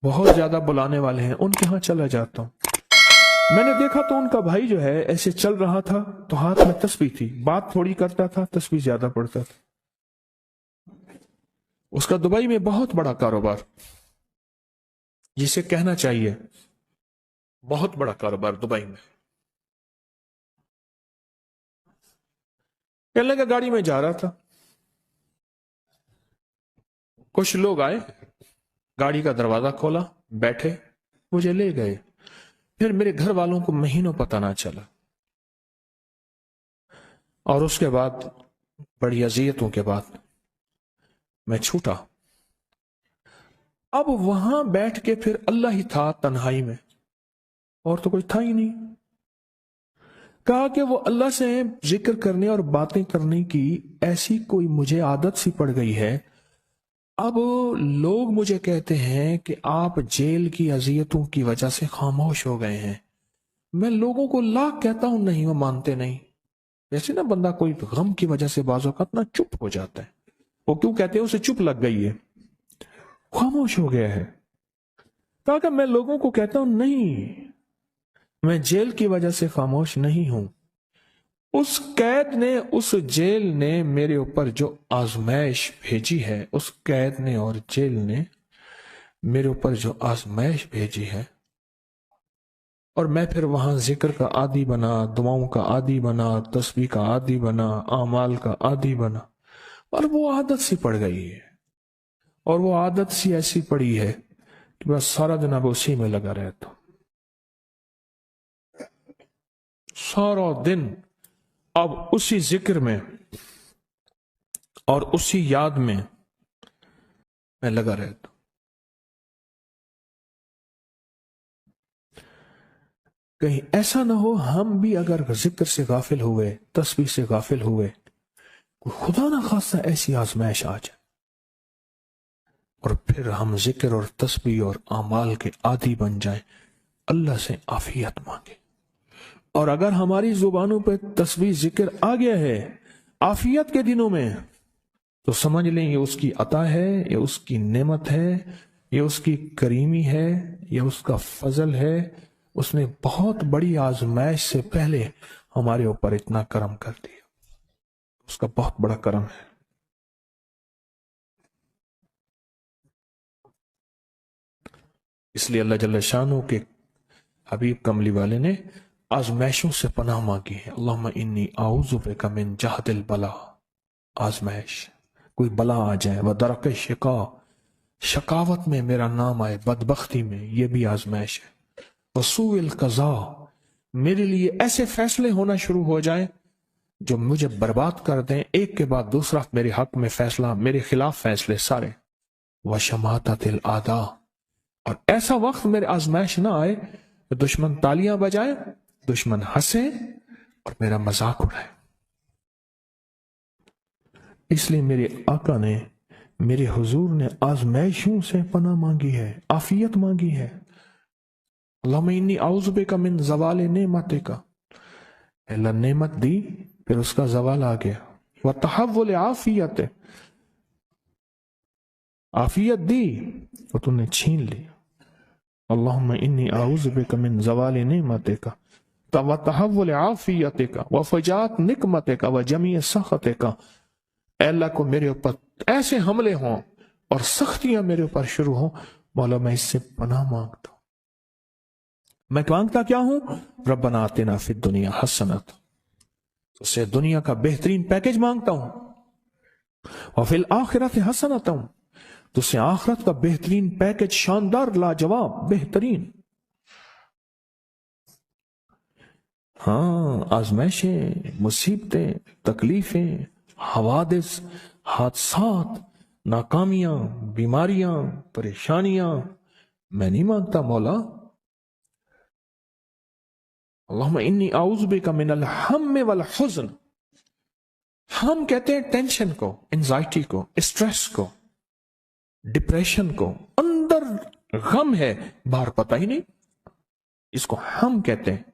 بہت زیادہ بلانے والے ہیں، ان کے ہاں چلا جاتا ہوں۔ میں نے دیکھا تو ان کا بھائی جو ہے ایسے چل رہا تھا تو ہاتھ میں تسبیح تھی، بات تھوڑی کرتا تھا، تسبیح زیادہ پڑھتا تھا۔ اس کا دبئی میں بہت بڑا کاروبار، جسے کہنا چاہیے بہت بڑا کاروبار دبئی میں۔ کہنے لگا گاڑی میں جا رہا تھا، کچھ لوگ آئے، گاڑی کا دروازہ کھولا، بیٹھے، مجھے لے گئے۔ پھر میرے گھر والوں کو مہینوں پتہ نہ چلا، اور اس کے بعد بڑی اذیتوں کے بعد میں چھوٹا۔ اب وہاں بیٹھ کے پھر اللہ ہی تھا تنہائی میں، اور تو کوئی تھا ہی نہیں۔ کہا کہ وہ اللہ سے ذکر کرنے اور باتیں کرنے کی ایسی کوئی مجھے عادت سی پڑ گئی ہے، اب لوگ مجھے کہتے ہیں کہ آپ جیل کی اذیتوں کی وجہ سے خاموش ہو گئے ہیں۔ میں لوگوں کو لاکھ کہتا ہوں، نہیں، وہ مانتے نہیں۔ جیسے نا بندہ کوئی غم کی وجہ سے بعض اوقات نا چپ ہو جاتا ہے، وہ کیوں کہتے ہیں؟ اسے چپ لگ گئی ہے، خاموش ہو گیا ہے۔ کہا کہ میں لوگوں کو کہتا ہوں، نہیں، میں جیل کی وجہ سے خاموش نہیں ہوں۔ اس قید نے، اس جیل نے میرے اوپر جو آزمائش بھیجی ہے، اس قید نے اور جیل نے میرے اوپر جو آزمائش بھیجی ہے، اور میں پھر وہاں ذکر کا عادی بنا، دعاؤں کا عادی بنا، تسبیح کا عادی بنا، اعمال کا عادی بنا، اور وہ عادت سی پڑ گئی ہے، اور وہ عادت سی ایسی پڑی ہے کہ بس سارا دن اب اسی میں لگا رہتا ہوں، سارا دن اب اسی ذکر میں اور اسی یاد میں لگا رہتا ہوں۔ کہیں ایسا نہ ہو ہم بھی اگر ذکر سے غافل ہوئے، تسبیح سے غافل ہوئے، خدا نہ خواستہ ایسی آزمائش آ جائے، اور پھر ہم ذکر اور تسبیح اور اعمال کے عادی بن جائیں، اللہ سے عافیت مانگے۔ اور اگر ہماری زبانوں پہ تسبیح ذکر آ گیا ہے عافیت کے دنوں میں، تو سمجھ لیں یہ اس کی عطا ہے، یہ اس کی نعمت ہے، یہ اس کی کریمی ہے، یہ اس کا فضل ہے۔ اس نے بہت بڑی آزمائش سے پہلے ہمارے اوپر اتنا کرم کر دیا، اس کا بہت بڑا کرم ہے۔ اس لیے اللہ جل شانہ کے حبیب کملی والے نے آزمائشوں سے پناہ مانگی ہے۔ اللہم انی اعوذ بک من جہد البلاء، آزمائش، کوئی بلا آ جائے، ودرک شقا، شقاوت میں میرا نام آئے، بدبختی میں، یہ بھی آزمائش ہے۔ وسوء القضاء، میرے لیے ایسے فیصلے ہونا شروع ہو جائیں جو مجھے برباد کر دیں، ایک کے بعد دوسرا میرے حق میں فیصلہ، میرے خلاف فیصلے سارے۔ وشماتۃ الاعداء، اور ایسا وقت میرے آزمائش نہ آئے کہ دشمن تالیاں بجائے، دشمن ہنسے اور میرا مذاق اڑائے۔ اس لیے میرے آقا نے، میرے حضور نے آزمائشوں سے پناہ مانگی ہے، عافیت مانگی ہے۔ اللہم انی اعوذ بک من زوال نعمتک، اللہ نعمت دی پھر اس کا زوال آ گیا، وتحول عافیت، عافیت دی اور تم نے چھین لی۔ اللہم انی اعوذ بک من زوال نعمتک وتحول عافیتک وفجاءت نقمتک وجمیع سخطک، اے اللہ کو میرے اوپر ایسے حملے ہوں اور سختیاں میرے اوپر شروع ہوں، مولا میں اس سے پناہ مانگتا ہوں۔ میں مانگتا کیا ہوں؟ ربنا آتنا فی الدنیا حسنۃ، اس سے دنیا کا بہترین پیکج مانگتا ہوں، وفی الآخرۃ حسنۃ، تو سے آخرت کا بہترین پیکج، شاندار، لاجواب، بہترین۔ ہاں، آزمائشیں، مصیبتیں، تکلیفیں، حوادث، حادثات، ناکامیاں، بیماریاں، پریشانیاں، میں نہیں مانگتا مولا۔ اللہم انی اعوذ بک من الہم والحزن، ہم کہتے ہیں ٹینشن کو، انزائٹی کو، اسٹریس کو، ڈپریشن کو، اندر غم ہے باہر پتہ ہی نہیں، اس کو ہم کہتے ہیں۔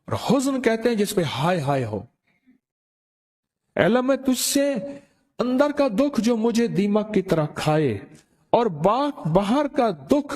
اور حزن کہتے ہیں جس پہ ہائے ہائے ہو۔ اے اللہ میں تجھ سے اندر کا دکھ جو مجھے دیمک کی طرح کھائے، اور باہر کا دکھ